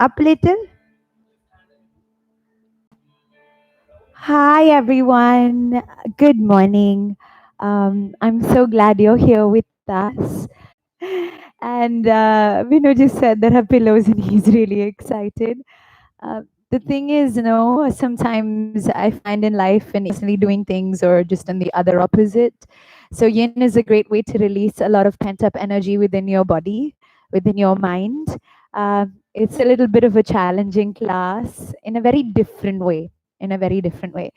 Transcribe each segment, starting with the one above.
Up little. Hi, everyone. Good morning. I'm so glad you're here with us. And Vinu just said that her pillows and he's really excited. Uh, the thing is, sometimes I find in life and doing things or just on the other opposite. So yin is a great way to release a lot of pent up energy within your body, within your mind. It's a little bit of a challenging class in a very different way. In a very different way.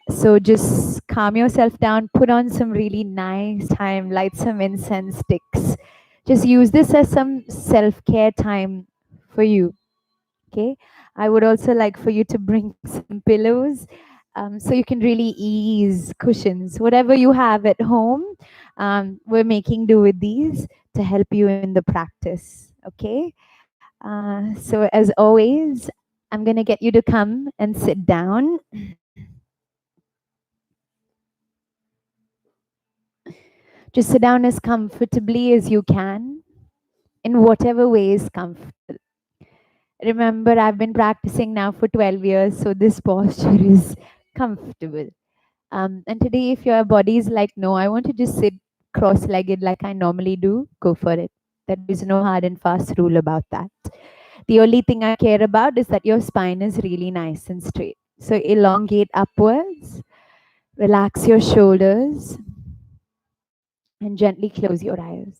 So just calm yourself down, put on some really nice time, light some incense sticks. Just use this as some self care time for you. Okay. I would also like for you to bring some pillows so you can really ease cushions. Whatever you have at home, we're making do with these to help you in the practice. Okay. So, as always, I'm going to get you to come and sit down. Just sit down as comfortably as you can in whatever way is comfortable. Remember, I've been practicing now for 12 years, so this posture is comfortable. And today, if your body is like, no, I want to just sit cross legged like I normally do, go for it. There is no hard and fast rule about that. The only thing I care about is that your spine is really nice and straight. So elongate upwards, relax your shoulders, and gently close your eyes.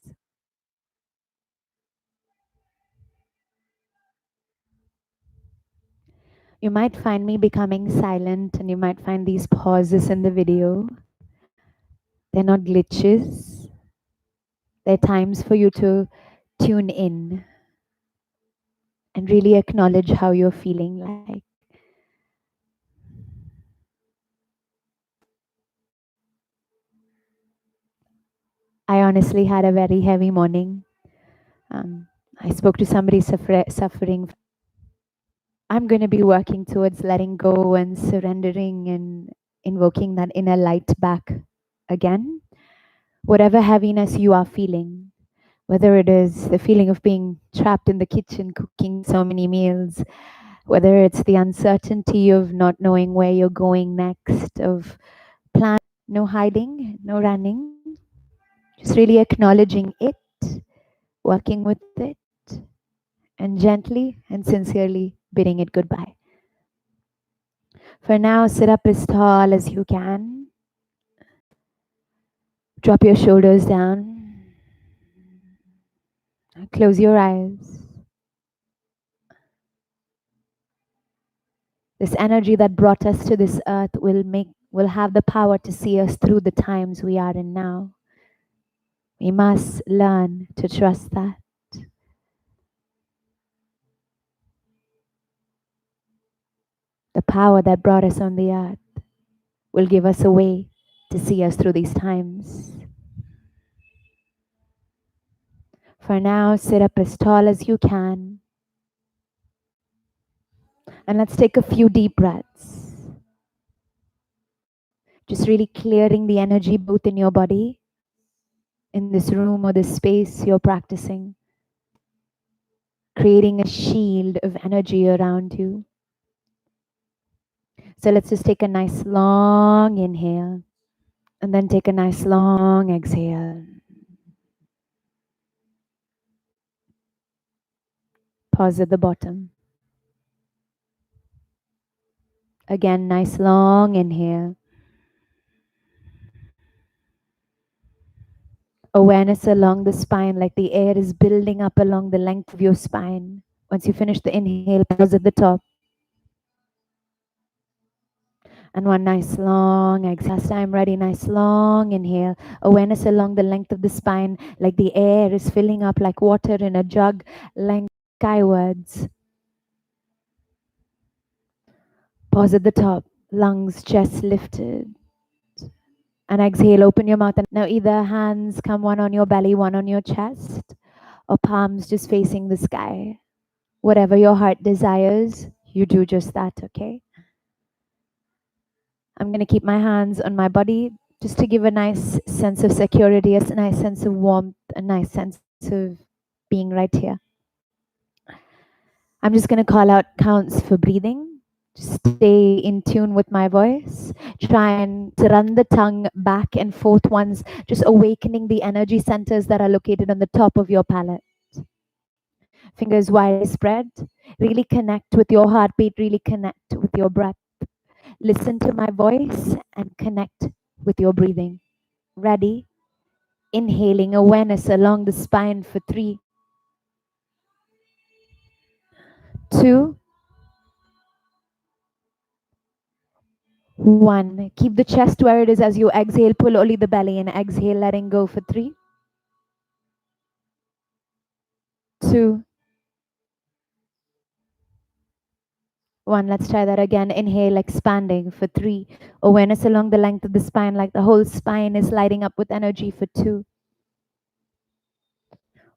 You might find me becoming silent and you might find these pauses in the video. They're not glitches, they're times for you to tune in and really acknowledge how you're feeling like. I honestly had a very heavy morning. I spoke to somebody suffering. I'm going to be working towards letting go and surrendering and invoking that inner light back again. Whatever heaviness you are feeling, whether it is the feeling of being trapped in the kitchen cooking so many meals, whether it's the uncertainty of not knowing where you're going next, of plan, no hiding, no running, just really acknowledging it, working with it, and gently and sincerely bidding it goodbye. For now, sit up as tall as you can. Drop your shoulders down. Close your eyes. This energy that brought us to this earth will have the power to see us through the times we are in now. We must learn to trust that. The power that brought us on the earth will give us a way to see us through these times. For now, sit up as tall as you can. And let's take a few deep breaths. Just really clearing the energy both in your body, in this room or this space you're practicing. Creating a shield of energy around you. So let's just take a nice long inhale and then take a nice long exhale. Pause at the bottom. Again, nice long inhale. Awareness along the spine, like the air is building up along the length of your spine. Once you finish the inhale, pause at the top. And one nice long exhale. Last time, ready, nice long inhale. Awareness along the length of the spine, like the air is filling up like water in a jug, length skywards. Pause at the top. Lungs, chest lifted. And exhale, open your mouth. And now either hands come one on your belly, one on your chest, or palms just facing the sky. Whatever your heart desires, you do just that, okay? I'm going to keep my hands on my body just to give a nice sense of security, a nice sense of warmth, a nice sense of being right here. I'm just going to call out counts for breathing. Just stay in tune with my voice. Try and to run the tongue back and forth once, just awakening the energy centers that are located on the top of your palate. Fingers wide spread. Really connect with your heartbeat, really connect with your breath. Listen to my voice and connect with your breathing. Ready? Inhaling awareness along the spine for 3, 2, 1. Keep the chest where it is as you exhale. Pull only the belly and exhale, letting go for 3, 2, 1. Let's try that again. Inhale, expanding for 3. Awareness along the length of the spine, like the whole spine is lighting up with energy for 2,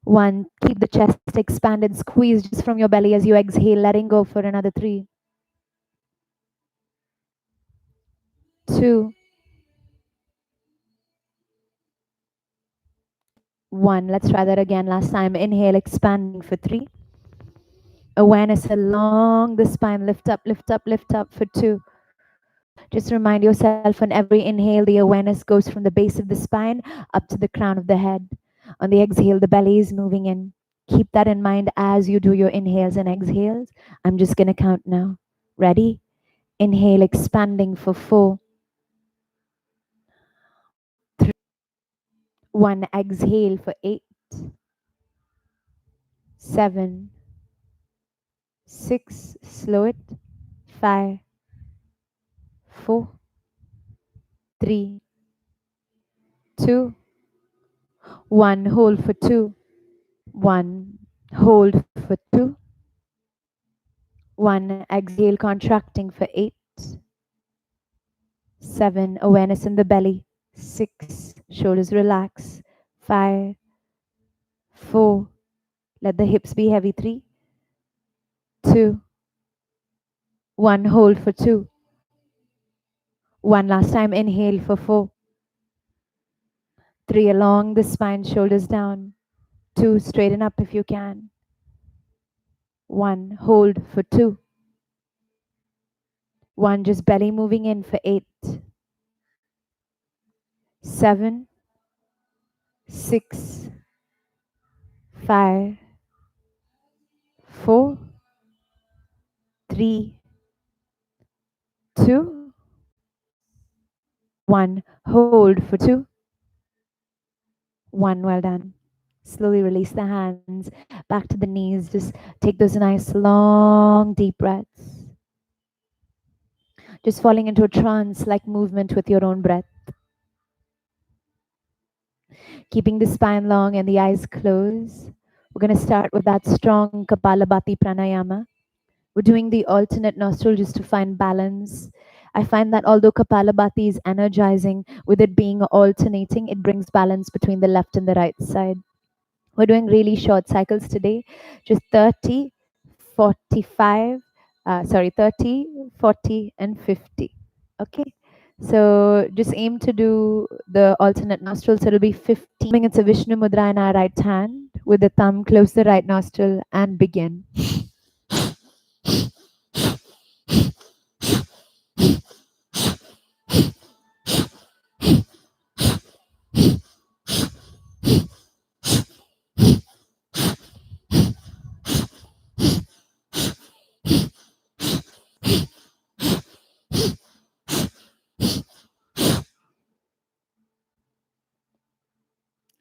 1. Keep the chest expanded, squeeze just from your belly as you exhale, letting go for another 3, 2, 1. Let's try that again. Last time. Inhale, expanding for 3. Awareness along the spine. Lift up, lift up, lift up for 2. Just remind yourself on every inhale, the awareness goes from the base of the spine up to the crown of the head. On the exhale, the belly is moving in. Keep that in mind as you do your inhales and exhales. I'm just going to count now. Ready? Inhale, expanding for 4, 3, 1. Exhale for 8, 7, 6. Slow it. 5, 4, 3, 2, 1. Hold for 2, 1. Hold for 2, 1. Exhale, contracting for 8, 7. Awareness in the belly. 6. Shoulders relax. 5, 4. Let the hips be heavy. 3, 2, 1. Hold for 2, 1. Last time. Inhale for 4, 3. Along the spine, shoulders down. 2. Straighten up if you can. 1. Hold for 2, 1. Just belly moving in for 8, 7, 6, 5, 4, 3, 2, 1. Hold for 2, 1. Well done. Slowly release the hands back to the knees. Just take those nice long deep breaths. Just falling into a trance-like movement with your own breath. Keeping the spine long and the eyes closed. We're going to start with that strong Kapalabhati pranayama. We're doing the alternate nostril just to find balance. I find that although Kapalabhati is energizing, with it being alternating, it brings balance between the left and the right side. We're doing really short cycles today, just 30, 45, 30, 40, and 50. Okay. So just aim to do the alternate nostrils. So it'll be 15. It's a Vishnu Mudra in our right hand. With the thumb, close the right nostril and begin.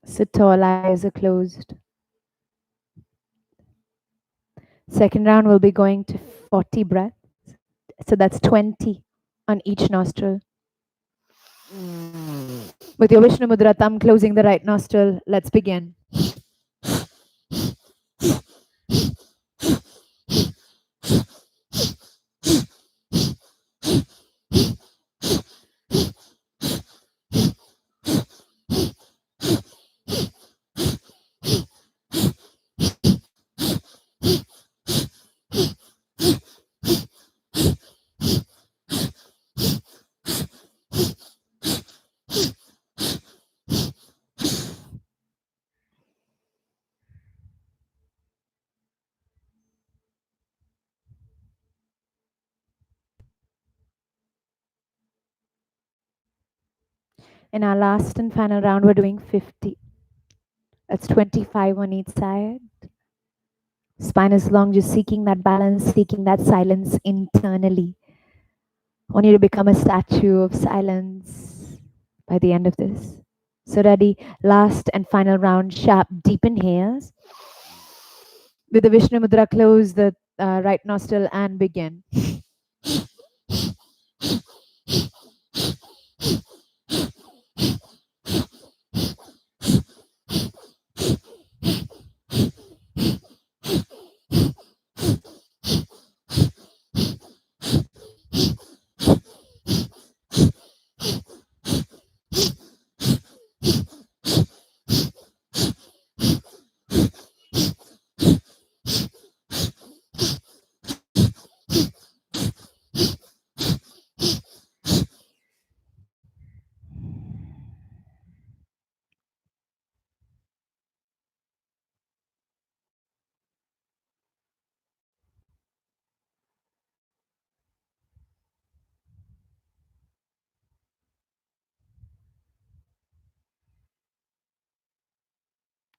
Sit tall, eyes are closed. Second round, we'll be going to 40 breaths. So that's 20 on each nostril. With your Vishnu Mudra, thumb closing the right nostril, let's begin. In our last and final round, we're doing 50. That's 25 on each side. Spine is long, just seeking that balance, seeking that silence internally. I want you to become a statue of silence by the end of this. So ready, last and final round, sharp, deep inhales. With the Vishnu Mudra, close the right nostril and begin.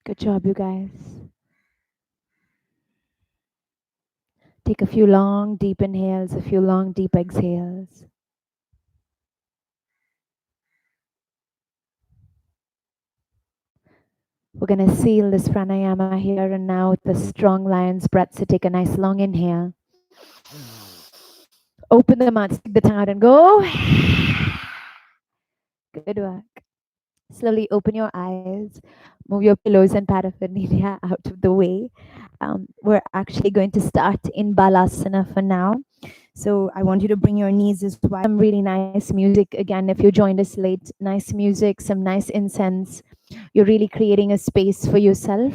Good job, you guys. Take a few long, deep inhales, a few long, deep exhales. We're going to seal this pranayama here and now with the strong lion's breath. So take a nice long inhale. Open the mouth, stick the tongue out and go. Good work. Slowly open your eyes. Move your pillows and paraphernalia out of the way. We're actually going to start in Balasana for now. So I want you to bring your knees as wide. Some really nice music. Again, if you joined us late, nice music, some nice incense. You're really creating a space for yourself,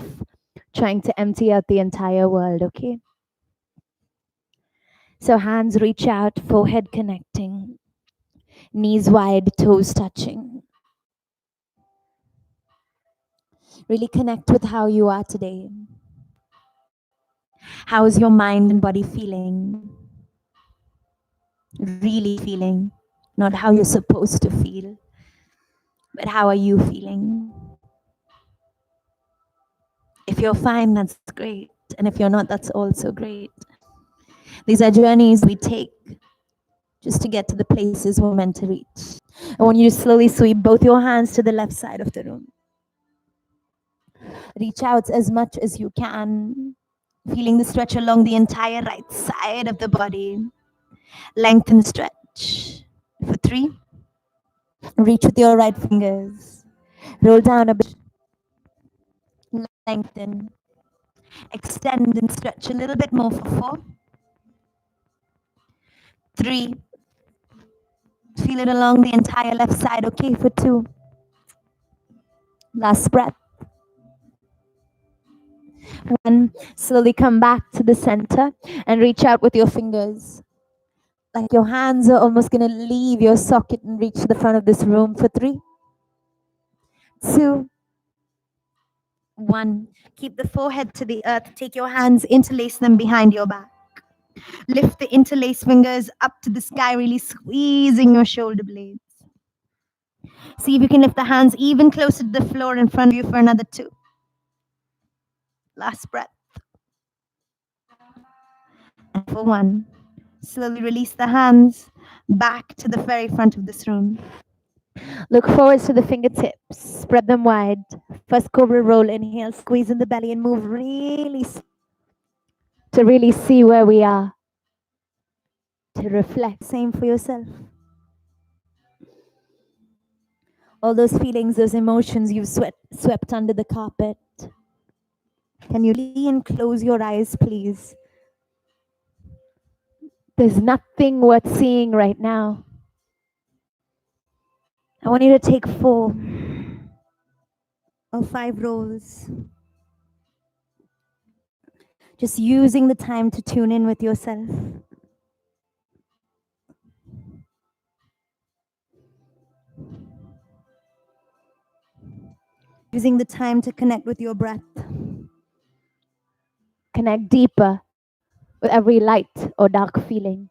trying to empty out the entire world, okay? So hands reach out, forehead connecting, knees wide, toes touching. Really connect with how you are today. How is your mind and body feeling? Really feeling, not how you're supposed to feel, but how are you feeling? If you're fine, that's great. And if you're not, that's also great. These are journeys we take just to get to the places we're meant to reach. I want you to slowly sweep both your hands to the left side of the room. Reach out as much as you can, feeling the stretch along the entire right side of the body. Lengthen, stretch. For 3, reach with your right fingers. Roll down a bit. Lengthen. Extend and stretch a little bit more for 4. 3. Feel it along the entire left side. Okay, for 2. Last breath. 1. Slowly come back to the center and reach out with your fingers. Like your hands are almost going to leave your socket and reach to the front of this room for 3, 2, 1. Keep the forehead to the earth. Take your hands, interlace them behind your back. Lift the interlaced fingers up to the sky, really squeezing your shoulder blades. See if you can lift the hands even closer to the floor in front of you for another 2. Last breath. And for 1. Slowly release the hands back to the very front of this room. Look forward to the fingertips. Spread them wide. First cobra roll. Inhale, squeeze in the belly and move really to really see where we are. To reflect. Same for yourself. All those feelings, those emotions you've swept under the carpet. Can you lean, close your eyes, please? There's nothing worth seeing right now. I want you to take 4 or 5 rolls. Just using the time to tune in with yourself. Using the time to connect with your breath. Connect deeper with every light or dark feeling.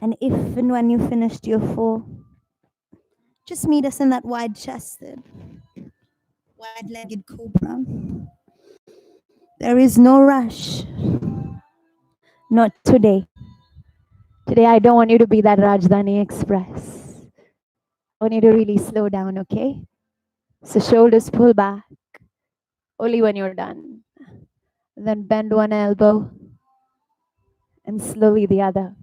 And if and when you finished your 4, just meet us in that wide chested, wide legged cobra. There is no rush. Not today. Today, I don't want you to be that Rajdhani Express. I want you to really slow down, okay? So, shoulders pull back only when you're done. Then bend one elbow and slowly the other.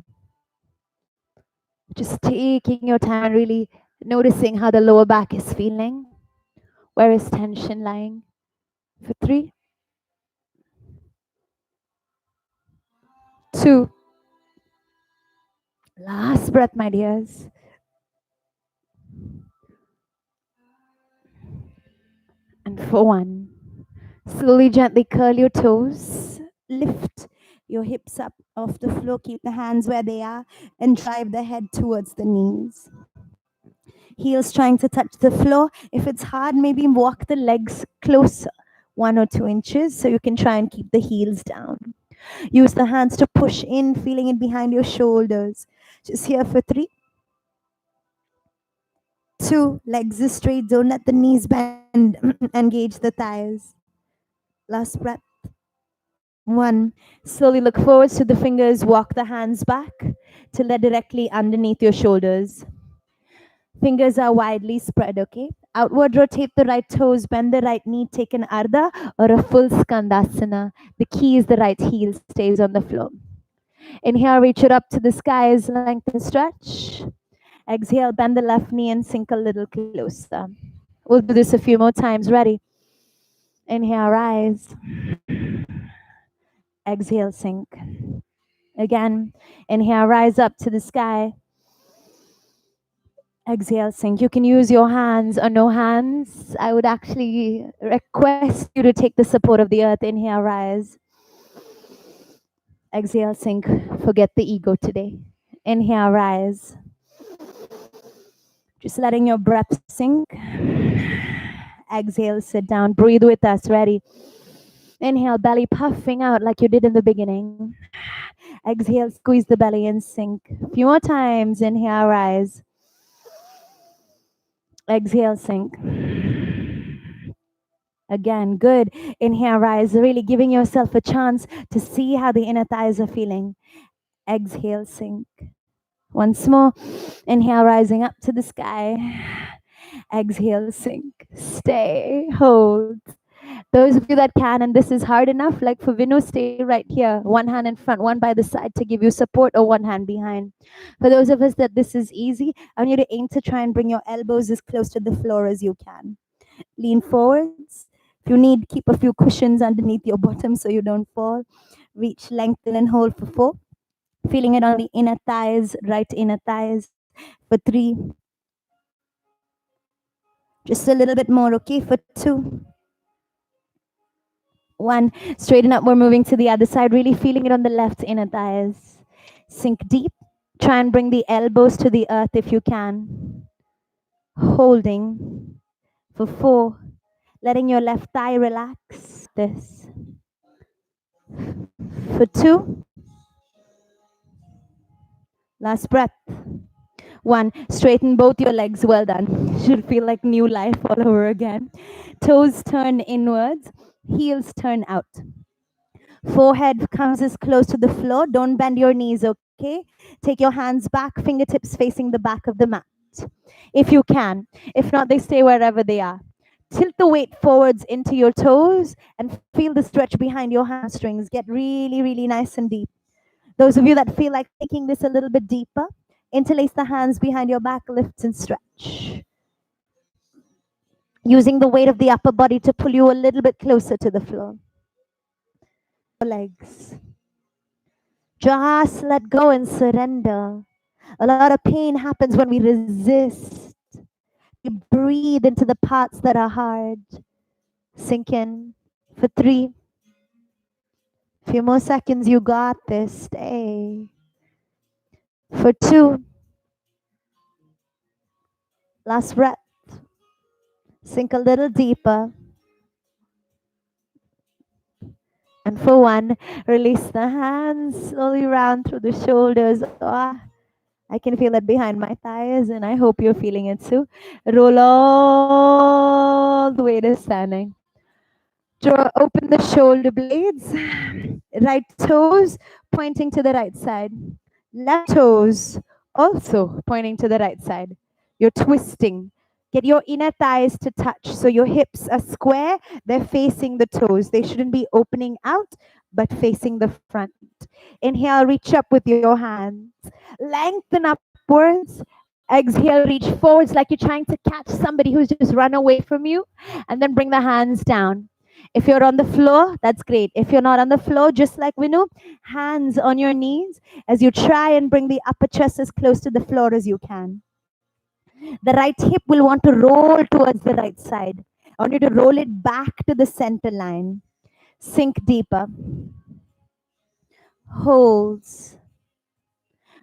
Just taking your time and really noticing how the lower back is feeling. Where is tension lying? For 3, 2, last breath, my dears. And for 1, slowly, gently curl your toes. Lift your hips up off the floor, keep the hands where they are, and drive the head towards the knees. Heels trying to touch the floor. If it's hard, maybe walk the legs closer, 1 or 2 inches, so you can try and keep the heels down. Use the hands to push in, feeling it behind your shoulders. Just here for 3, 2, legs is straight, don't let the knees bend. Engage the thighs. Last breath. 1. Slowly look forwards to the fingers. Walk the hands back till they're directly underneath your shoulders. Fingers are widely spread, okay? Outward rotate the right toes, bend the right knee, take an ardha or a full skandasana. The key is the right heel stays on the floor. Inhale, reach it up to the skies, lengthen, stretch. Exhale, bend the left knee and sink a little closer. We'll do this a few more times. Ready? Inhale, rise. Exhale, sink. Again, inhale, rise up to the sky. Exhale, sink. You can use your hands or no hands. I would actually request you to take the support of the earth. Inhale, rise. Exhale, sink. Forget the ego today. Inhale, rise. Just letting your breath sink. Exhale, sit down. Breathe with us. Ready? Inhale, belly puffing out like you did in the beginning. Exhale, squeeze the belly and sink. A few more times. Inhale, rise. Exhale, sink. Again, good. Inhale, rise. Really giving yourself a chance to see how the inner thighs are feeling. Exhale, sink. Once more. Inhale, rising up to the sky. Exhale, sink. Stay. Hold. Those of you that can, and this is hard enough, like for Vinu, stay right here. One hand in front, one by the side to give you support, or one hand behind. For those of us that this is easy, I want you to aim to try and bring your elbows as close to the floor as you can. Lean forwards. If you need, keep a few cushions underneath your bottom so you don't fall. Reach, lengthen, and hold for 4. Feeling it on the inner thighs, right inner thighs. For 3. Just a little bit more, okay? For 2. 1. Straighten up. We're moving to the other side. Really feeling it on the left inner thighs. Sink deep. Try and bring the elbows to the earth if you can. Holding. For 4. Letting your left thigh relax. This. For 2. Last breath. 1. Straighten both your legs. Well done. Should feel like new life all over again. Toes turn inwards. Heels turn out. Forehead comes as close to the floor. Don't bend your knees, okay? Take your hands back, fingertips facing the back of the mat. If you can. If not, they stay wherever they are. Tilt the weight forwards into your toes and feel the stretch behind your hamstrings. Get really, really nice and deep. Those of you that feel like taking this a little bit deeper, interlace the hands behind your back, lift and stretch. Using the weight of the upper body to pull you a little bit closer to the floor. Legs. Just let go and surrender. A lot of pain happens when we resist. We breathe into the parts that are hard. Sink in. For 3. Few more seconds. You got this. Stay. For 2. Last breath. Sink a little deeper. And for 1, release the hands slowly round through the shoulders. Ah. I can feel it behind my thighs, and I hope you're feeling it too. Roll all the way to standing. Draw open the shoulder blades. Right toes pointing to the right side. Left toes also pointing to the right side. You're twisting. Get your inner thighs to touch. So your hips are square. They're facing the toes. They shouldn't be opening out, but facing the front. Inhale, reach up with your hands. Lengthen upwards. Exhale, reach forwards like you're trying to catch somebody who's just run away from you. And then bring the hands down. If you're on the floor, that's great. If you're not on the floor, just like Vinu, hands on your knees as you try and bring the upper chest as close to the floor as you can. The right hip will want to roll towards the right side. I want you to roll it back to the center line. Sink deeper. Holds.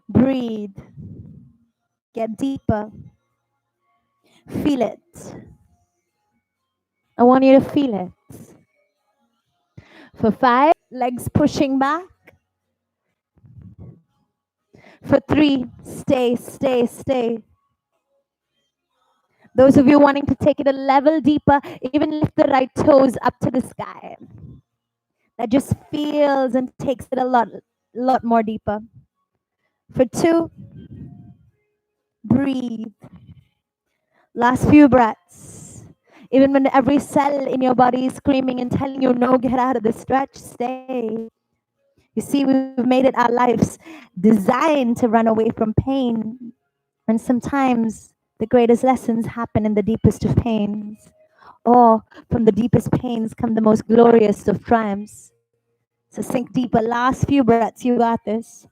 Breathe. Get deeper. Feel it. I want you to feel it. For 5, legs pushing back. For 3, stay, stay, stay. Those of you wanting to take it a level deeper, even lift the right toes up to the sky. That just feels and takes it a lot more deeper. For 2, breathe. Last few breaths. Even when every cell in your body is screaming and telling you, no, get out of the stretch, stay. You see, we've made it our lives designed to run away from pain. And sometimes the greatest lessons happen in the deepest of pains. Or from the deepest pains come the most glorious of triumphs. So sink deeper. Last few breaths. You got this.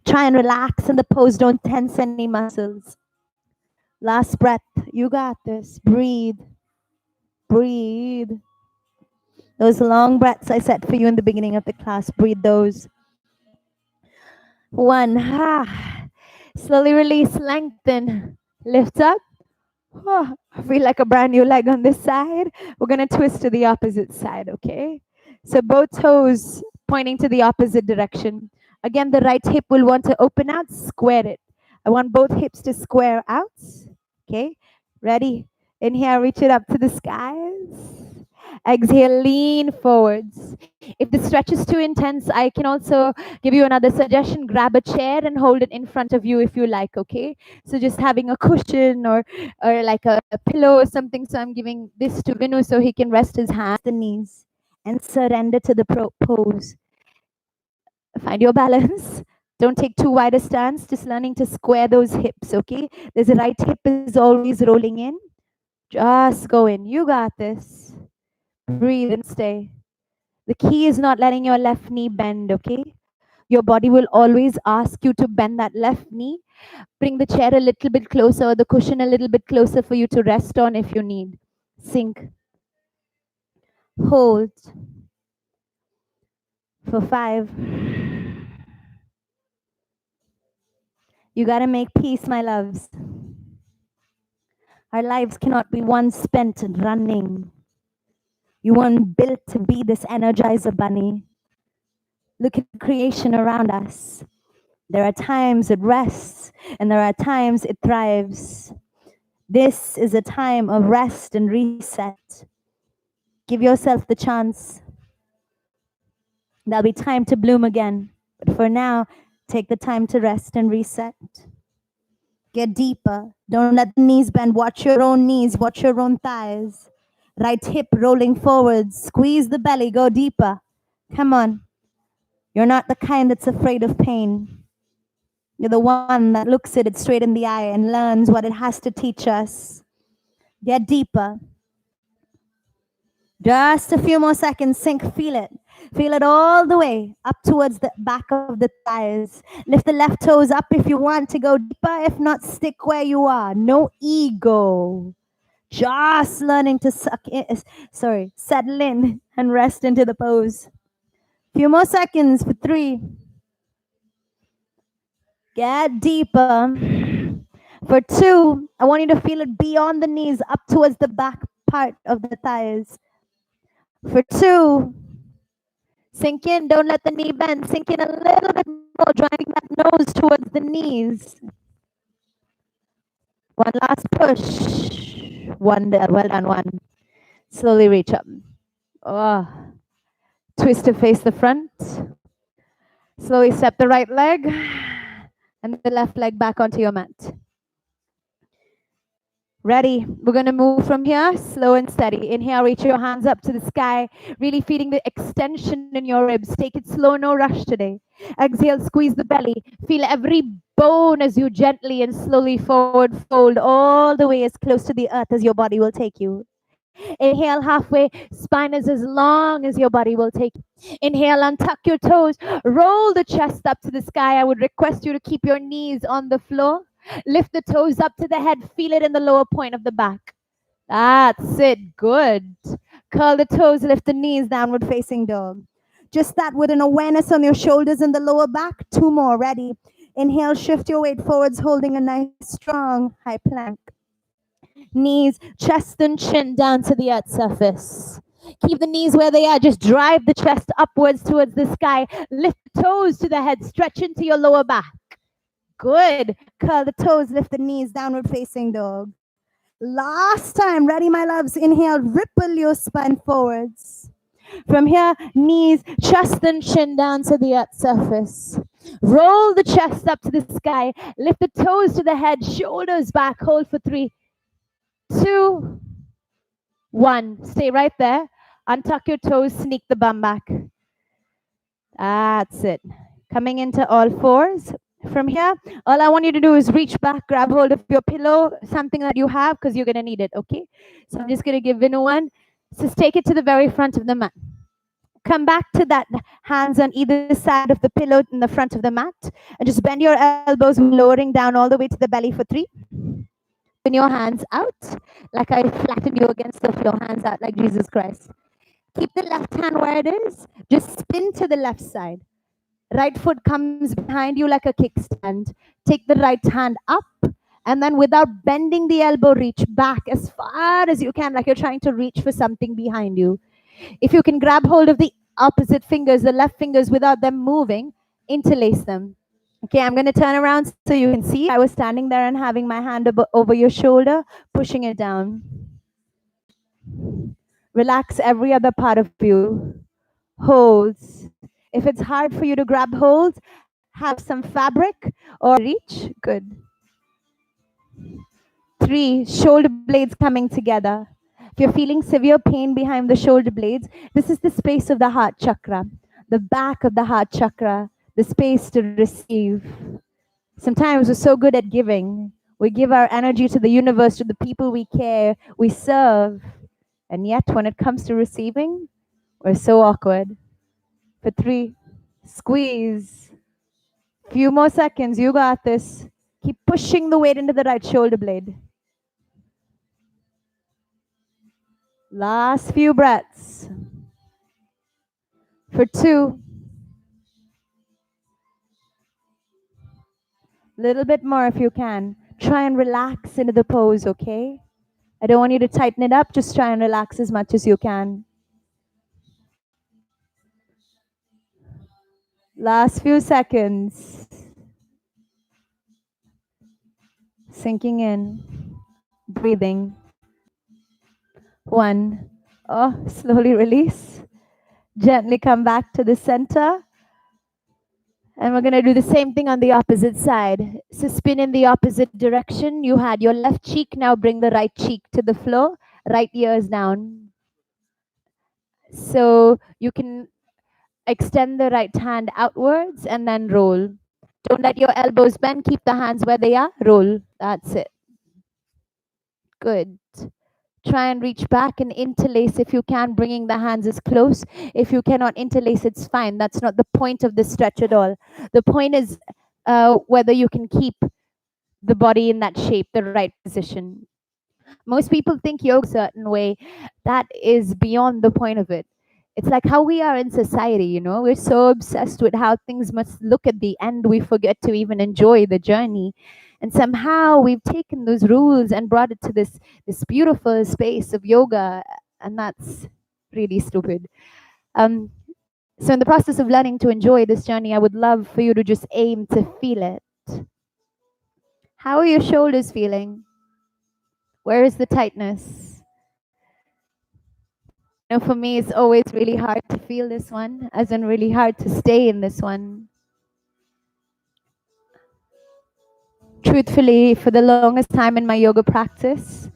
Try and relax in the pose. Don't tense any muscles. Last breath. You got this. Breathe. Breathe. Those long breaths I set for you in the beginning of the class. Breathe those. 1. Slowly release. Lengthen. Lift up. Oh, I feel like a brand new leg on this side. We're going to twist to the opposite side, okay? So both toes pointing to the opposite direction. Again, the right hip will want to open out, square it. I want both hips to square out, okay? Ready? Inhale, reach it up to the skies. Exhale, lean forwards. If the stretch is too intense, I can also give you another suggestion. Grab a chair and hold it in front of you if you like, okay? So just having a cushion or like a pillow or something. So I'm giving this to Vinu so he can rest his hands, the knees, and surrender to the pose. Find your balance. Don't take too wide a stance. Just learning to square those hips, okay? There's a right hip is always rolling in. Just go in. You got this. Breathe and stay. The key is not letting your left knee bend, okay? Your body will always ask you to bend that left knee. Bring the chair a little bit closer or the cushion a little bit closer for you to rest on if you need. Sink. Hold. For 5. You got to make peace, my loves. Our lives cannot be one spent running. You weren't built to be this energizer bunny. Look at creation around us. There are times it rests, and there are times it thrives. This is a time of rest and reset. Give yourself the chance. There'll be time to bloom again. But for now, take the time to rest and reset. Get deeper. Don't let the knees bend. Watch your own knees. Watch your own thighs. Right hip rolling forwards. Squeeze the belly. Go deeper. Come on. You're not the kind that's afraid of pain. You're the one that looks at it straight in the eye and learns what it has to teach us. Get deeper. Just a few more seconds. Sink. Feel it. Feel it all the way up towards the back of the thighs. Lift the left toes up if you want to go deeper. If not, stick where you are. No ego. Just learning to settle in and rest into the pose. Few more seconds for 3. Get deeper. For 2, I want you to feel it beyond the knees, up towards the back part of the thighs. For 2, sink in. Don't let the knee bend. Sink in a little bit more, driving that nose towards the knees. One last push. One there. Well done, one. Slowly reach up. Oh. Twist to face the front. Slowly step the right leg and the left leg back onto your mat. Ready? We're going to move from here, slow and steady. Inhale, reach your hands up to the sky, really feeling the extension in your ribs. Take it slow, no rush today. Exhale, squeeze the belly. Feel every bone as you gently and slowly forward fold all the way as close to the earth as your body will take you. Inhale halfway, spine is as long as your body will take. Inhale, untuck your toes, roll the chest up to the sky. I would request you to keep your knees on the floor. Lift the toes up to the head, feel it in the lower point of the back. That's it, good. Curl the toes, lift the knees, downward facing dog. Just that with an awareness on your shoulders and the lower back. Two more, ready. Inhale, shift your weight forwards, holding a nice, strong, high plank. Knees, chest and chin down to the earth surface. Keep the knees where they are. Just drive the chest upwards towards the sky. Lift the toes to the head. Stretch into your lower back. Good. Curl the toes, lift the knees, downward facing dog. Last time, ready, my loves. Inhale, ripple your spine forwards. From here, knees, chest and chin down to the earth surface. Roll the chest up to the sky. Lift the toes to the head, shoulders back. Hold for 3, 2, 1. Stay right there. Untuck your toes, sneak the bum back. That's it. Coming into all fours. From here, all I want you to do is reach back, grab hold of your pillow, something that you have, because you're going to need it, okay? So I'm just going to give Vinu one. Just take it to the very front of the mat. Come back to that, hands on either side of the pillow in the front of the mat, and just bend your elbows, lowering down all the way to the belly for 3. Open your hands out, like I flatten you against the floor, hands out like Jesus Christ. Keep the left hand where it is. Just spin to the left side. Right foot comes behind you like a kickstand. Take the right hand up, and then without bending the elbow, reach back as far as you can, like you're trying to reach for something behind you. If you can grab hold of the opposite fingers, the left fingers, without them moving, interlace them. Okay, I'm going to turn around so you can see. I was standing there and having my hand over your shoulder, pushing it down. Relax every other part of you. Holds. If it's hard for you to grab hold, have some fabric or reach. Good. 3, shoulder blades coming together. If you're feeling severe pain behind the shoulder blades, this is the space of the heart chakra, the back of the heart chakra, the space to receive. Sometimes we're so good at giving. We give our energy to the universe, to the people we care, we serve. And yet, when it comes to receiving, we're so awkward. For 3, squeeze. Few more seconds, you got this. Keep pushing the weight into the right shoulder blade. Last few breaths. For 2, little bit more if you can. Try and relax into the pose, okay? I don't want you to tighten it up, just try and relax as much as you can. Last few seconds. Sinking in, breathing. 1. Oh, slowly release. Gently come back to the center. And we're going to do the same thing on the opposite side. So spin in the opposite direction. You had your left cheek. Now bring the right cheek to the floor. Right ears down. So you can extend the right hand outwards and then roll. Don't let your elbows bend. Keep the hands where they are. Roll. That's it. Good. Try and reach back and interlace if you can, bringing the hands as close. If you cannot interlace, it's fine. That's not the point of this stretch at all. The point is whether you can keep the body in that shape, the right position. Most people think yoga a certain way. That is beyond the point of it. It's like how we are in society, you know. We're so obsessed with how things must look at the end, we forget to even enjoy the journey. And somehow we've taken those rules and brought it to this beautiful space of yoga, and that's really stupid. So in the process of learning to enjoy this journey, I would love for you to just aim to feel it. How are your shoulders feeling? Where is the tightness? For me, it's always really hard to feel this one, as in really hard to stay in this one. Truthfully, for the longest time in my yoga practice,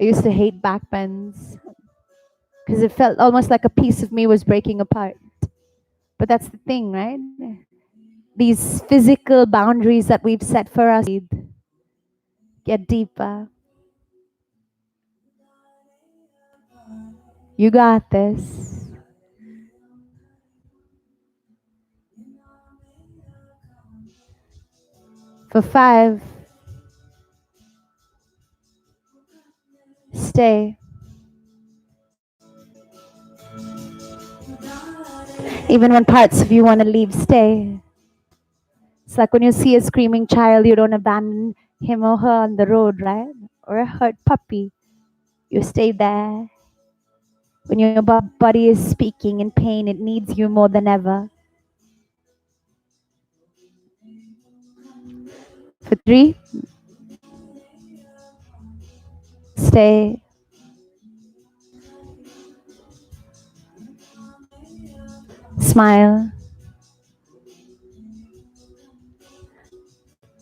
I used to hate back bends because it felt almost like a piece of me was breaking apart. But that's the thing, right? These physical boundaries that we've set for us get deeper. You got this. For 5, stay. Even when parts of you want to leave, stay. It's like when you see a screaming child, you don't abandon him or her on the road, right? Or a hurt puppy. You stay there. When your body is speaking in pain, it needs you more than ever. For 3, stay. Smile.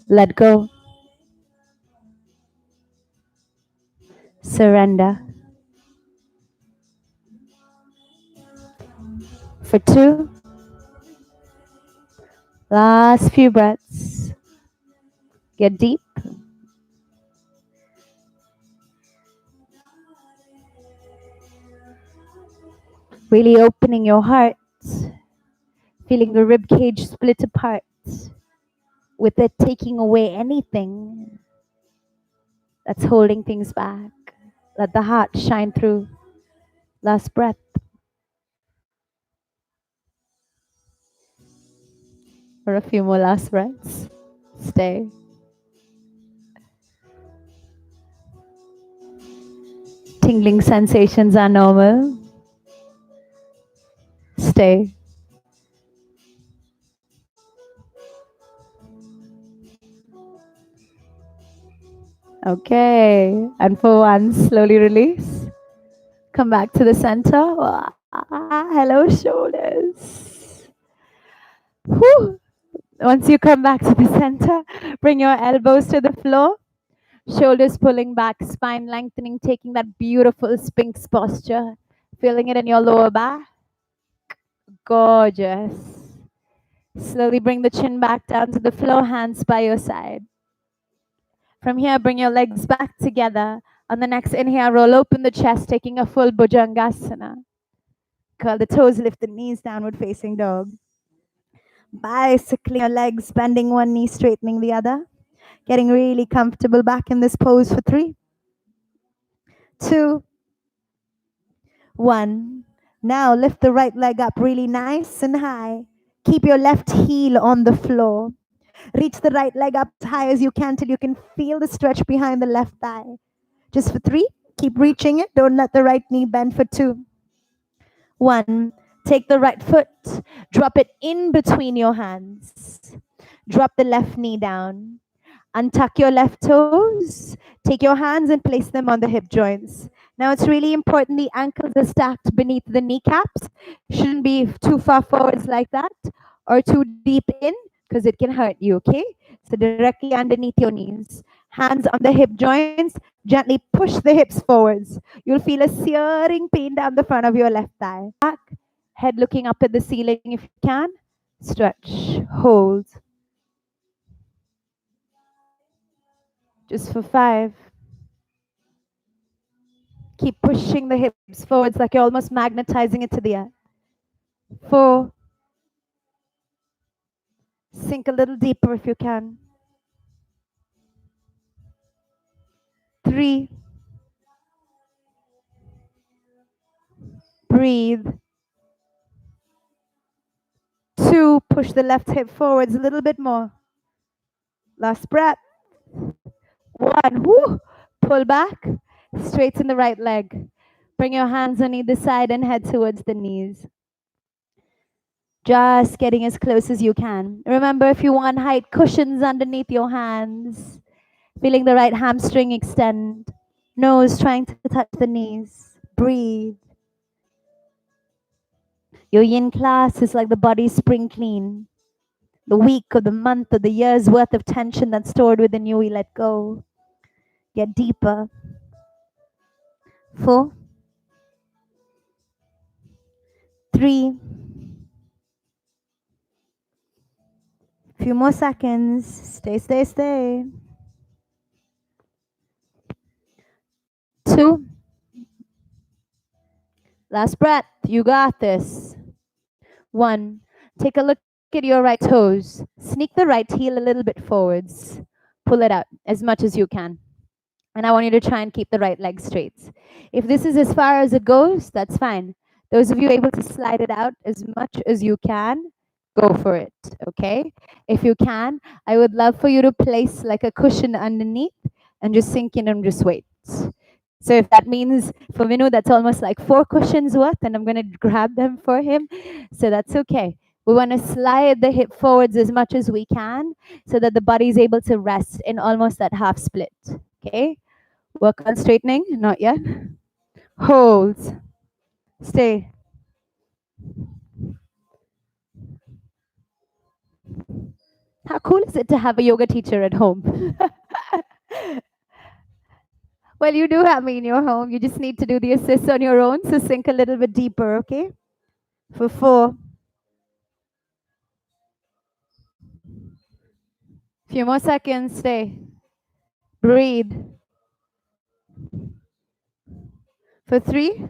Let go. Surrender. For 2, last few breaths. Get deep. Really opening your heart. Feeling the rib cage split apart. With it taking away anything that's holding things back. Let the heart shine through. Last breath. Or a few more last breaths. Stay. Tingling sensations are normal. Stay. Okay. And for 1, slowly release. Come back to the center. Hello, shoulders. Whew. Once you come back to the center, bring your elbows to the floor. Shoulders pulling back, spine lengthening, taking that beautiful Sphinx posture. Feeling it in your lower back. Gorgeous. Slowly bring the chin back down to the floor, hands by your side. From here, bring your legs back together. On the next inhale, roll open the chest, taking a full Bhujangasana. Curl the toes, lift the knees, downward facing dog. Bicycling your legs, bending one knee, straightening the other. Getting really comfortable back in this pose for 3, 2, 1. Now lift the right leg up really nice and high. Keep your left heel on the floor. Reach the right leg up as high as you can till you can feel the stretch behind the left thigh. Just for 3, keep reaching it. Don't let the right knee bend for 2, 1. Take the right foot, drop it in between your hands. Drop the left knee down. Untuck your left toes. Take your hands and place them on the hip joints. Now it's really important the ankles are stacked beneath the kneecaps. Shouldn't be too far forwards like that or too deep in because it can hurt you, okay? So directly underneath your knees. Hands on the hip joints. Gently push the hips forwards. You'll feel a searing pain down the front of your left thigh. Back, head looking up at the ceiling if you can. Stretch, hold. Just for 5. Keep pushing the hips forwards like you're almost magnetizing it to the earth. 4. Sink a little deeper if you can. 3. Breathe. 2. Push the left hip forwards a little bit more. Last breath. 1. Woo. Pull back. Straighten the right leg. Bring your hands on either side and head towards the knees. Just getting as close as you can. Remember, if you want height, cushions underneath your hands. Feeling the right hamstring extend. Nose trying to touch the knees. Breathe. Your yin class is like the body's spring clean. The week or the month or the year's worth of tension that's stored within you, we let go. Get deeper. 4, 3, few more seconds. Stay, stay, stay. 2, last breath. You got this. 1, take a look at your right toes. Sneak the right heel a little bit forwards. Pull it out as much as you can. And I want you to try and keep the right leg straight. If this is as far as it goes, that's fine. Those of you able to slide it out as much as you can, go for it, okay? If you can, I would love for you to place like a cushion underneath and just sink in and just wait. So if that means for Vinu, that's almost like 4 cushions worth, and I'm going to grab them for him. So that's okay. We want to slide the hip forwards as much as we can so that the body is able to rest in almost that half split. Okay? Work on straightening, not yet. Hold. Stay. How cool is it to have a yoga teacher at home? Well, you do have me in your home. You just need to do the assists on your own. So sink a little bit deeper, okay? For 4. Few more seconds. Stay. Breathe. For 3.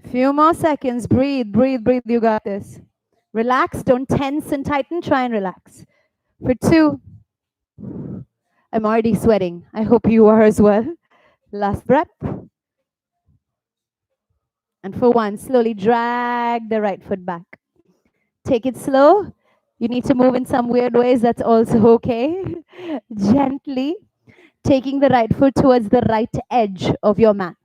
Few more seconds. Breathe, breathe, breathe. You got this. Relax. Don't tense and tighten. Try and relax. For 2. I'm already sweating. I hope you are as well. Last breath. And for 1, slowly drag the right foot back. Take it slow. You need to move in some weird ways. That's also okay. Gently taking the right foot towards the right edge of your mat.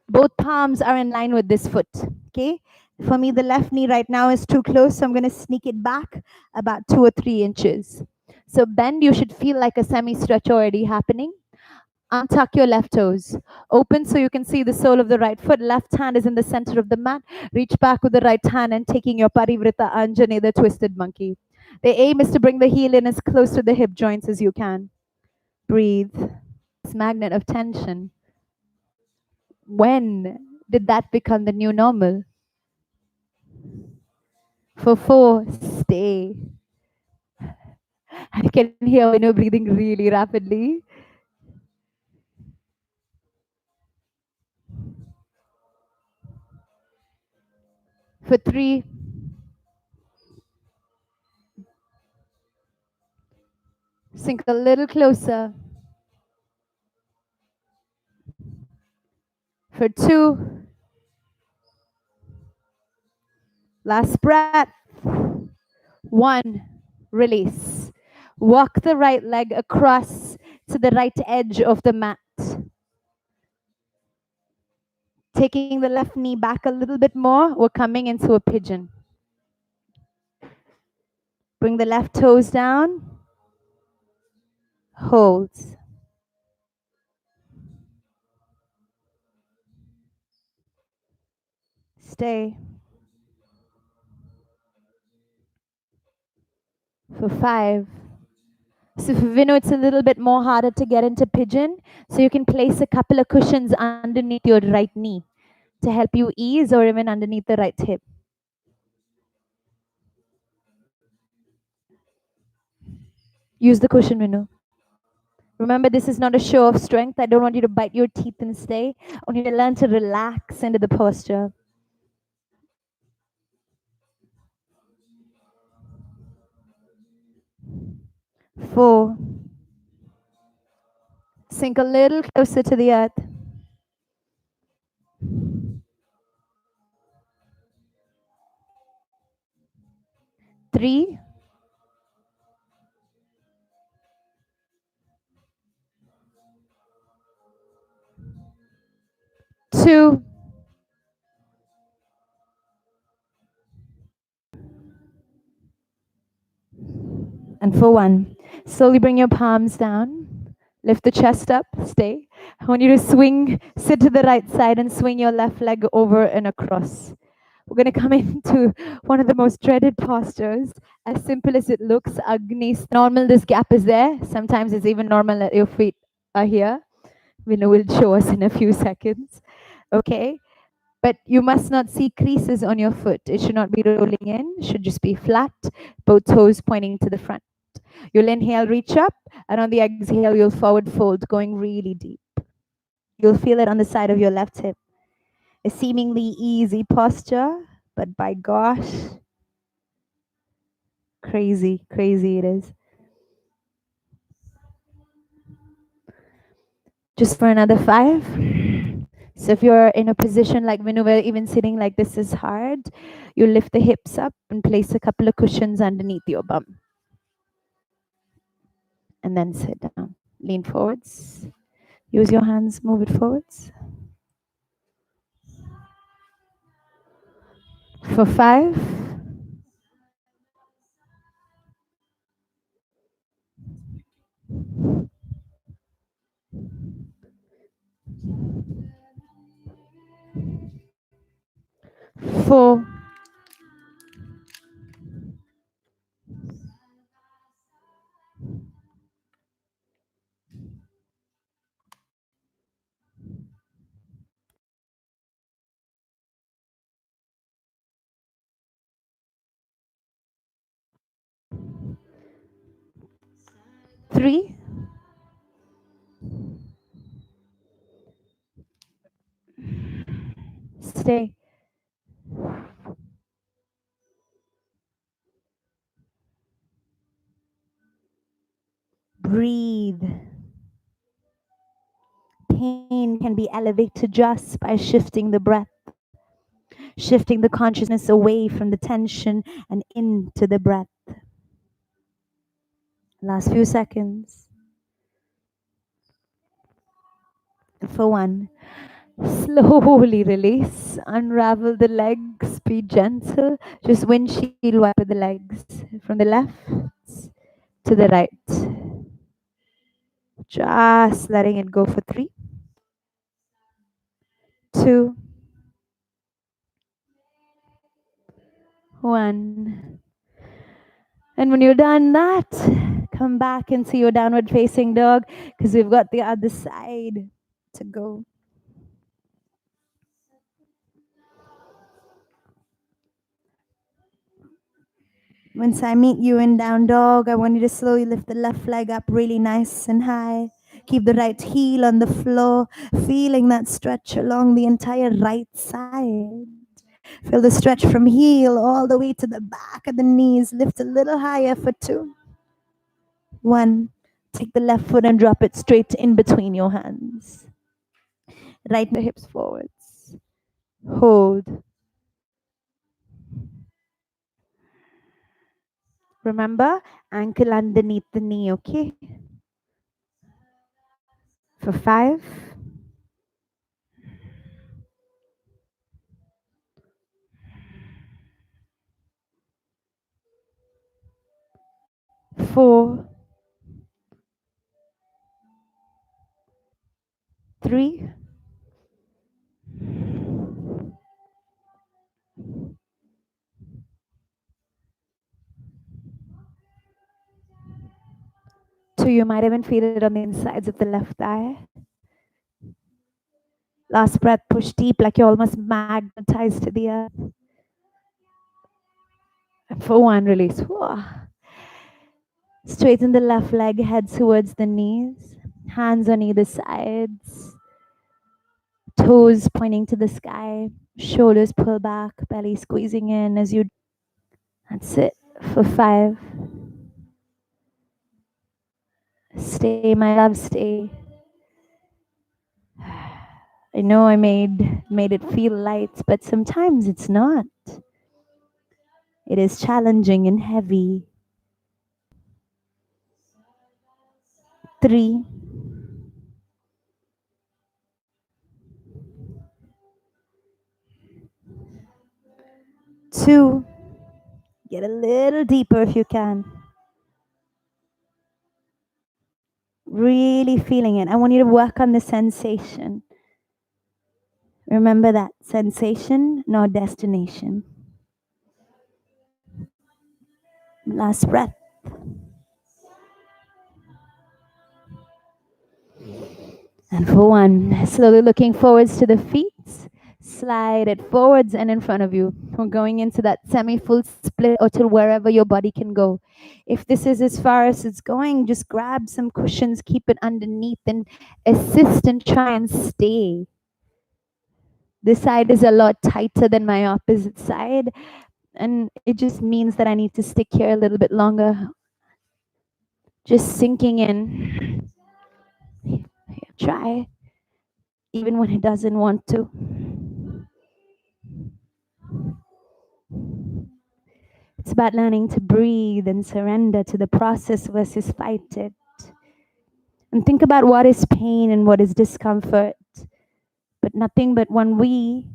Both palms are in line with this foot. Okay. For me, the left knee right now is too close, so I'm going to sneak it back about 2 or 3 inches. So bend, you should feel like a semi stretch already happening. Untuck your left toes. Open so you can see the sole of the right foot. Left hand is in the center of the mat. Reach back with the right hand and taking your Parivrita Anjane, the twisted monkey. The aim is to bring the heel in as close to the hip joints as you can. Breathe. This magnet of tension. When did that become the new normal? For 4, stay. I can hear when you're breathing really rapidly. For 3, sink a little closer. For 2, last breath. 1, release. Walk the right leg across to the right edge of the mat. Taking the left knee back a little bit more, we're coming into a pigeon. Bring the left toes down. Hold. Stay. For 5. So for Vinu, it's a little bit more harder to get into pigeon. So you can place a couple of cushions underneath your right knee to help you ease, or even underneath the right hip. Use the cushion, Vinu. Remember, this is not a show of strength. I don't want you to bite your teeth and stay. I want you to learn to relax into the posture. 4. Sink a little closer to the earth. 3. 2. And for 1. Slowly bring your palms down. Lift the chest up, stay. I want you to swing, sit to the right side and swing your left leg over and across. We're going to come into one of the most dreaded postures. As simple as it looks, Agni. Normal, this gap is there. Sometimes it's even normal that your feet are here. We know will show us in a few seconds. Okay. But you must not see creases on your foot. It should not be rolling in. It should just be flat, both toes pointing to the front. You'll inhale, reach up, and on the exhale, you'll forward fold, going really deep. You'll feel it on the side of your left hip. A seemingly easy posture, but by gosh, crazy, crazy it is. Just for another 5. So if you're in a position like when we're even sitting like this is hard, you lift the hips up and place a couple of cushions underneath your bum. And then sit down. Lean forwards. Use your hands, move it forwards. For 5. 4. 3. Stay. Breathe. Pain can be elevated just by shifting the breath, shifting the consciousness away from the tension and into the breath. Last few seconds. For 1. Slowly release, unravel the legs, be gentle. Just windshield wipe the legs from the left to the right. Just letting it go for 3, 2, 1. And when you're done that, come back into your downward facing dog because we've got the other side to go. Once I meet you in down dog, I want you to slowly lift the left leg up really nice and high. Keep the right heel on the floor, feeling that stretch along the entire right side. Feel the stretch from heel all the way to the back of the knees. Lift a little higher for 2. 1. Take the left foot and drop it straight in between your hands. Right the hips forwards. Hold. Remember, ankle underneath the knee, okay? For 5. 4. 3. 2. You might even feel it on the insides of the left thigh. Last breath, push deep like you're almost magnetized to the earth. And for 1, release. Whoa. Straighten the left leg, head towards the knees. Hands on either sides. Toes pointing to the sky. Shoulders pull back, belly squeezing in as you. That's it. For 5. Stay, my love, stay. I know I made it feel light, but sometimes it's not. It is challenging and heavy. 3. 2. Get a little deeper if you can. Really feeling it. I want you to work on the sensation. Remember that sensation, no destination. Last breath. And for one, slowly looking forwards to the feet, slide it forwards and in front of you. We're going into that semi-full split or to wherever your body can go. If this is as far as it's going, just grab some cushions, keep it underneath and assist and try and stay. This side is a lot tighter than my opposite side, and it just means that I need to stick here a little bit longer. Just sinking in. Try, even when it doesn't want to. It's about learning to breathe and surrender to the process versus fight it. And think about what is pain and what is discomfort, but nothing but when we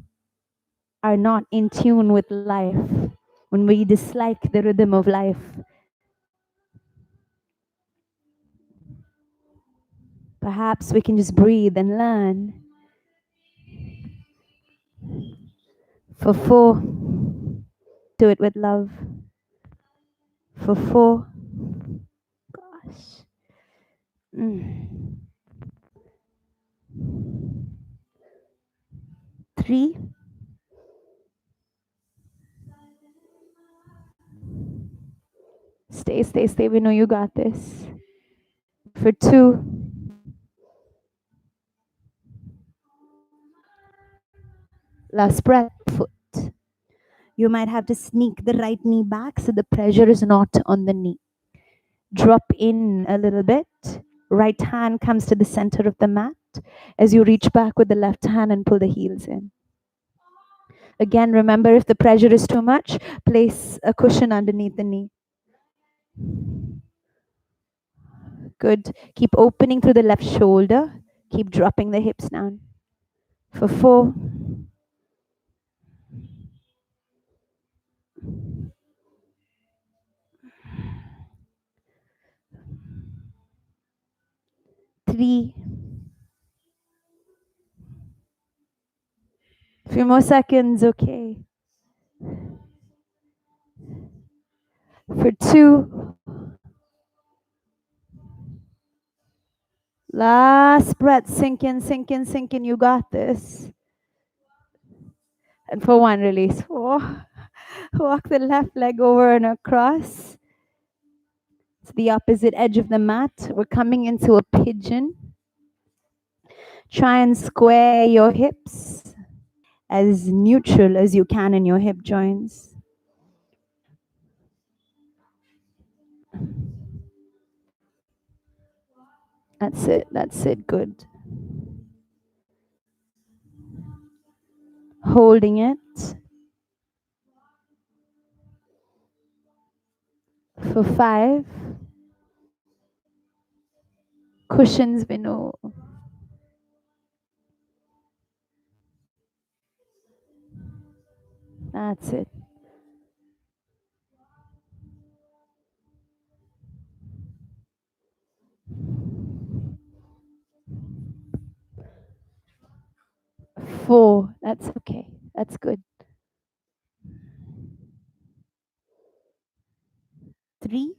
are not in tune with life, when we dislike the rhythm of life. Perhaps we can just breathe and learn. For 4, do it with love. For 4, gosh. 3, stay, stay, stay. We know you got this. For 2, last breath, foot. You might have to sneak the right knee back so the pressure is not on the knee. Drop in a little bit. Right hand comes to the center of the mat as you reach back with the left hand and pull the heels in. Again, remember if the pressure is too much, place a cushion underneath the knee. Good. Keep opening through the left shoulder. Keep dropping the hips down. For 4, 3, few more seconds, okay. For 2, last breath, sink in, sink in, sink in. You got this. And for 1, release. Oh, walk the left leg over and across. It's the opposite edge of the mat. We're coming into a pigeon. Try and square your hips as neutral as you can in your hip joints. That's it, good. Holding it for 5. Cushions below. That's it. 4, that's okay. That's good. 3,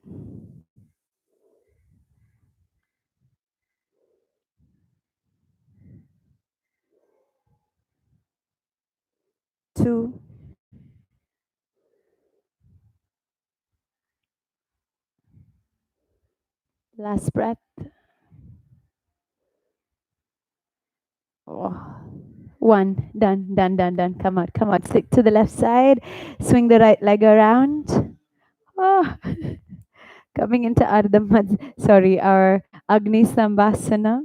2, last breath. Oh. 1, done, done, done, done. Come on, come on. Stick to the left side. Swing the right leg around. Oh. Coming into our Agni Sambhasana.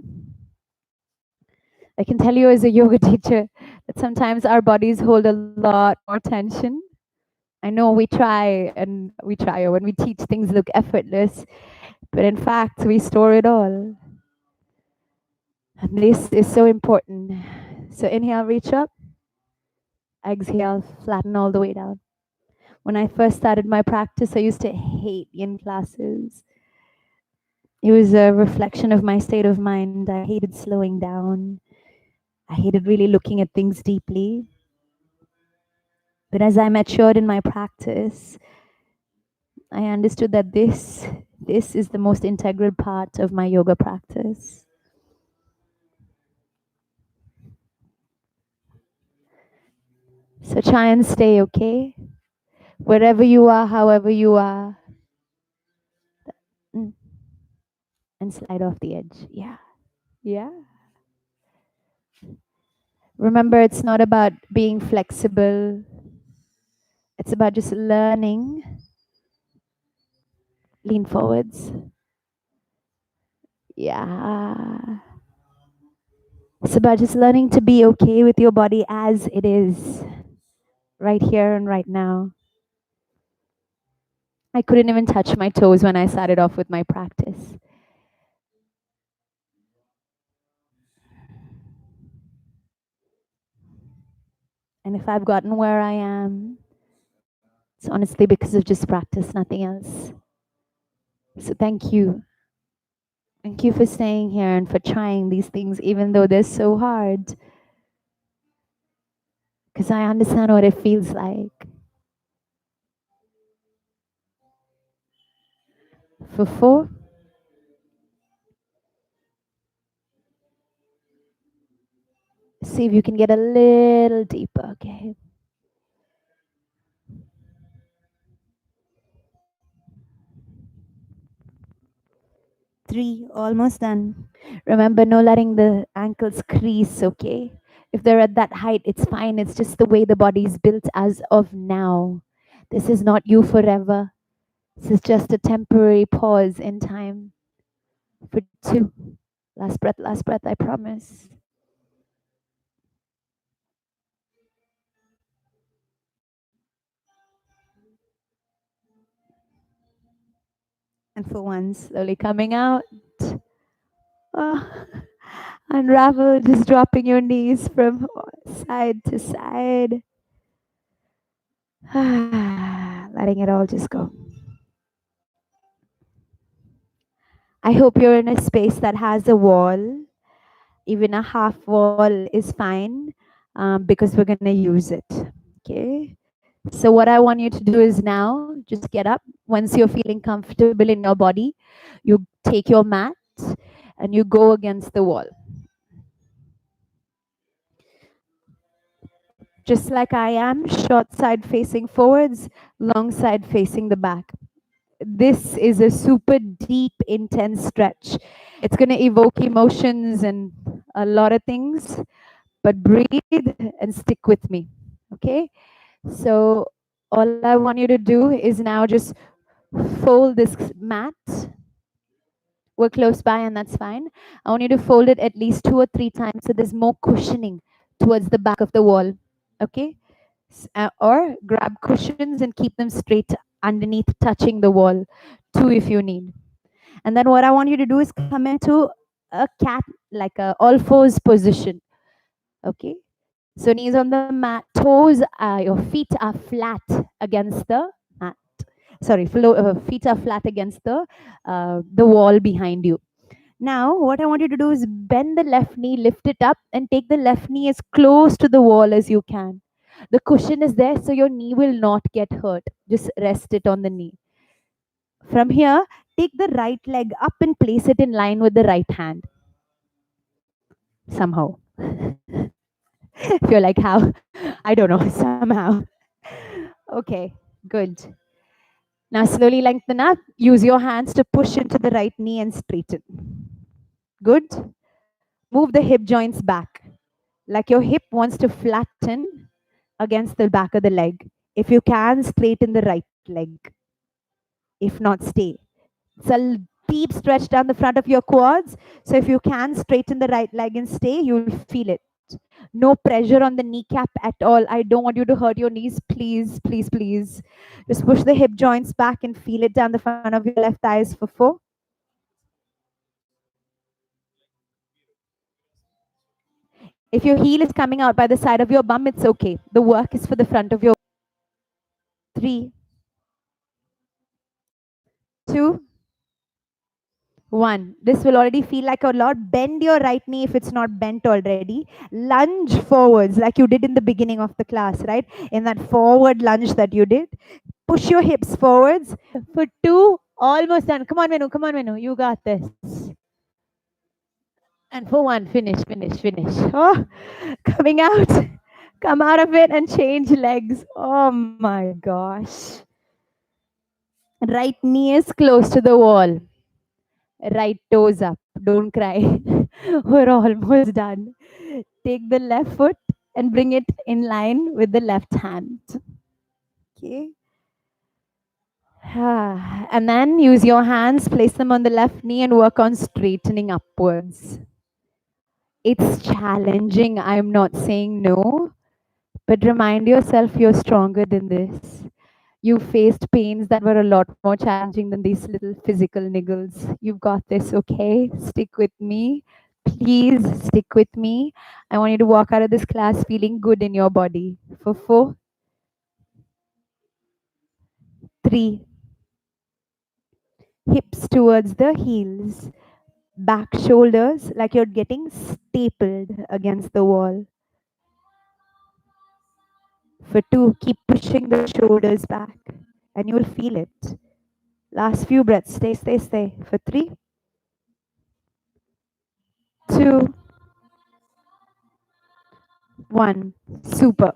I can tell you as a yoga teacher that sometimes our bodies hold a lot more tension. I know we try, or when we teach, things look effortless, but in fact, we store it all. And this is so important. So inhale, reach up. Exhale, flatten all the way down. When I first started my practice, I used to hate in classes. It was a reflection of my state of mind. I hated slowing down. I hated really looking at things deeply. But as I matured in my practice, I understood that this is the most integral part of my yoga practice. So try and stay okay. Wherever you are, however you are, mm, and slide off the edge. Yeah. Yeah. Remember, it's not about being flexible. It's about just learning. Lean forwards. Yeah. It's about just learning to be okay with your body as it is, right here and right now. I couldn't even touch my toes when I started off with my practice. And if I've gotten where I am, it's honestly because of just practice, nothing else. So thank you. Thank you for staying here and for trying these things, even though they're so hard. Because I understand what it feels like. For 4, see if you can get a little deeper, okay? 3, almost done. Remember, no letting the ankles crease, okay? If they're at that height, it's fine. It's just the way the body is built as of now. This is not you forever. This is just a temporary pause in time. For 2. Last breath, I promise. And for 1. Slowly coming out. Oh, unravel, just dropping your knees from side to side. Letting it all just go. I hope you're in a space that has a wall. Even a half wall is fine, because we're going to use it. Okay. So, what I want you to do is now just get up. Once you're feeling comfortable in your body, you take your mat and you go against the wall. Just like I am, short side facing forwards, long side facing the back. This is a super deep, intense stretch. It's going to evoke emotions and a lot of things, but breathe and stick with me. Okay? So, all I want you to do is now just fold this mat. We're close by, and that's fine. I want you to fold it at least 2 or 3 times so there's more cushioning towards the back of the wall. Okay? Or grab cushions and keep them straight underneath, touching the wall. 2 if you need. And then what I want you to do is come into a cat, like a all fours position. Okay? So knees on the mat, toes, your feet are flat against the mat. Sorry, feet are flat against the wall behind you. Now, what I want you to do is bend the left knee, lift it up, and take the left knee as close to the wall as you can. The cushion is there, so your knee will not get hurt. Just rest it on the knee. From here, take the right leg up and place it in line with the right hand. Somehow. If you're like, how? I don't know, somehow. Okay, good. Now slowly lengthen up. Use your hands to push into the right knee and straighten. Good. Move the hip joints back. Like your hip wants to flatten against the back of the leg. If you can, straighten the right leg. If not, stay. It's a deep stretch down the front of your quads. So if you can, straighten the right leg and stay, you'll feel it. No pressure on the kneecap at all. I don't want you to hurt your knees. Please, please, please. Just push the hip joints back and feel it down the front of your left thighs for 4. If your heel is coming out by the side of your bum, it's okay. The work is for the front of your 3, 2, One. This will already feel like a lot. Bend your right knee if it's not bent already. Lunge forwards like you did in the beginning of the class, right? In that forward lunge that you did. Push your hips forwards. For two, almost done. Come on, Menu. Come on, Menu. You got this. And for one, finish, finish, finish. Oh, coming out. Come out of it and change legs. Oh my gosh. Right knee is close to the wall. Right toes up. Don't cry. We're almost done. Take the left foot and bring it in line with the left hand. Okay. And then use your hands, place them on the left knee, and work on straightening upwards. It's challenging. I'm not saying no, but remind yourself you're stronger than this. You faced pains that were a lot more challenging than these little physical niggles. You've got this, okay? Stick with me. Please stick with me. I want you to walk out of this class feeling good in your body. For four, three, hips towards the heels, back shoulders like you're getting stapled against the wall. For two, keep pushing the shoulders back and you'll feel it. Last few breaths. Stay, stay, stay. For three, two, one. Super.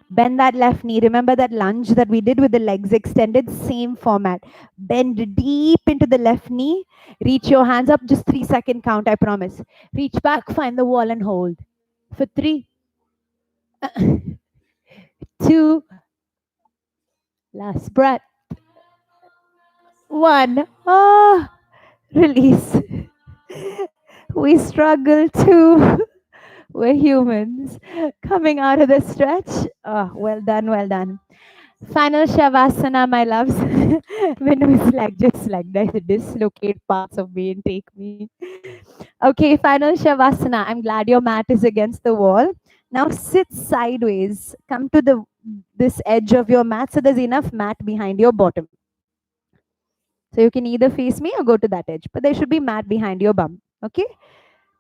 Bend that left knee. Remember that lunge that we did with the legs extended? Same format. Bend deep into the left knee. Reach your hands up. Just 3-second count, I promise. Reach back, find the wall and hold. For three, two, last breath. One. Ah, release. We struggle too. We're humans. Coming out of the stretch. Oh, well done, well done. Final Shavasana, my loves. When it was like just like that, dislocate parts of me and take me. Okay, final Shavasana. I'm glad your mat is against the wall. Now sit sideways. Come to the this edge of your mat so there's enough mat behind your bottom. So you can either face me or go to that edge, but there should be mat behind your bum. Okay?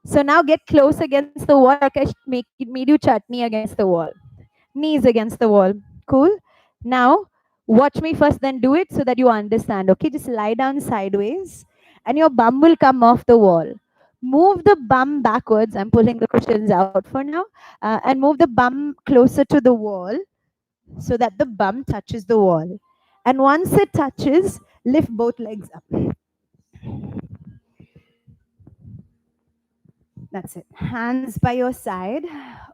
So now get close against the wall. Like made you chutney against the wall. Knees against the wall. Cool. Now watch me first, then do it so that you understand. Okay, just lie down sideways and your bum will come off the wall. Move the bum backwards. I'm pulling the cushions out for now. And move the bum closer to the wall so that the bum touches the wall. And once it touches, lift both legs up. That's it. Hands by your side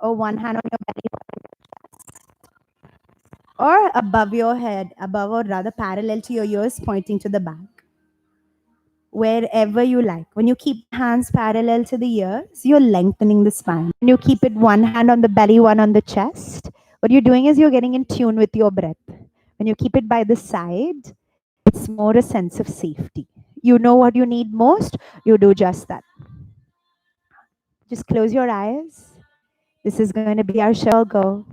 or one hand on your belly or above your head, above or rather parallel to your ears, pointing to the back. Wherever you like. When you keep the hands parallel to the ears, you're lengthening the spine. When you keep it one hand on the belly, one on the chest, what you're doing is you're getting in tune with your breath. When you keep it by the side, it's more a sense of safety. You know what you need most, you do just that. Just close your eyes. This is going to be our show. Go.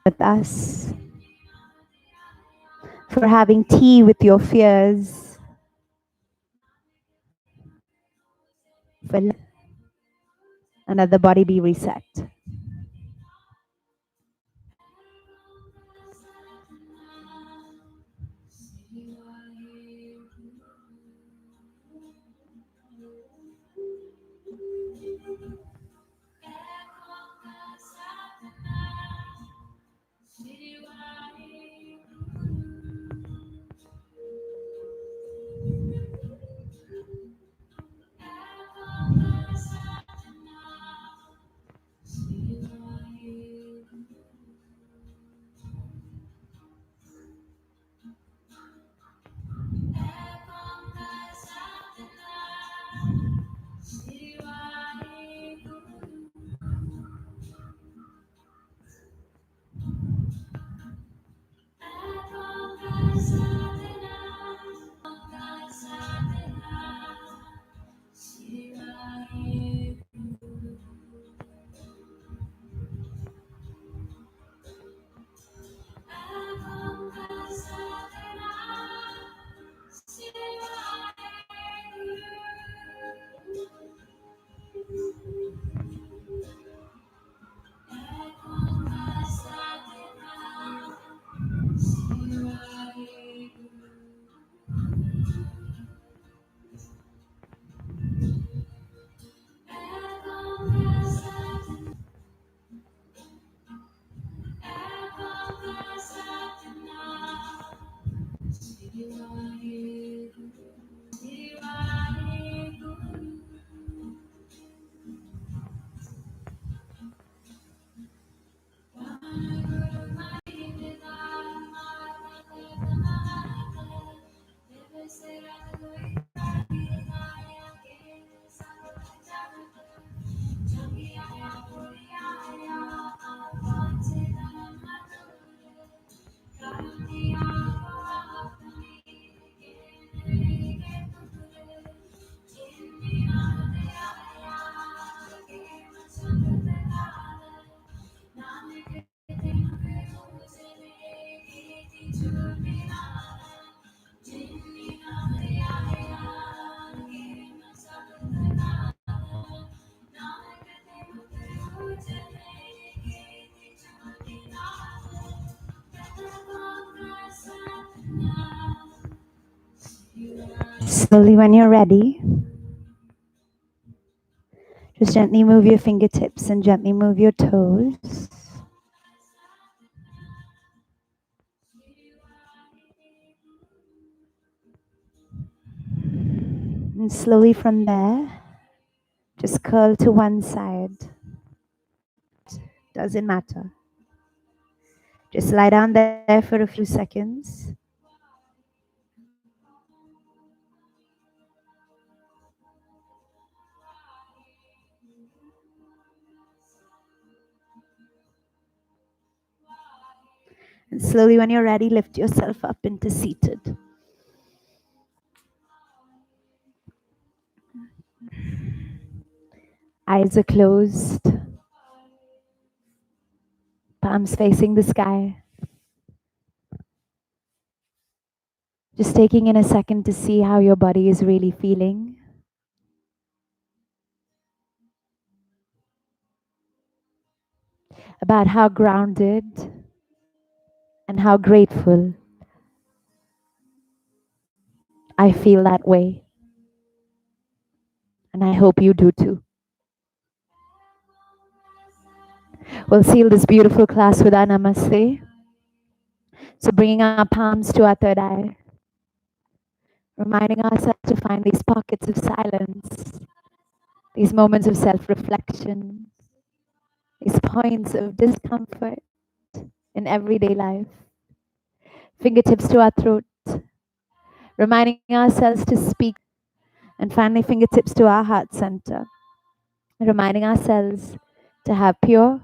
With us for having tea with your fears, for and let the body be reset. Slowly, when you're ready, just gently move your fingertips and gently move your toes. And slowly from there, just curl to one side. Doesn't matter. Just lie down there for a few seconds. And slowly, when you're ready, lift yourself up into seated. Eyes are closed, palms facing the sky. Just taking in a second to see how your body is really feeling. About how grounded and how grateful I feel that way. And I hope you do too. We'll seal this beautiful class with our namaste. So bringing our palms to our third eye, reminding ourselves to find these pockets of silence, these moments of self-reflection, these points of discomfort in everyday life. Fingertips to our throat, reminding ourselves to speak. And finally, fingertips to our heart center, reminding ourselves to have pure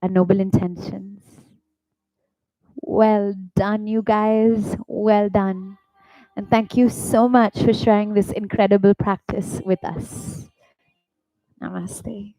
and noble intentions. Well done, you guys. Well done. And thank you so much for sharing this incredible practice with us. Namaste.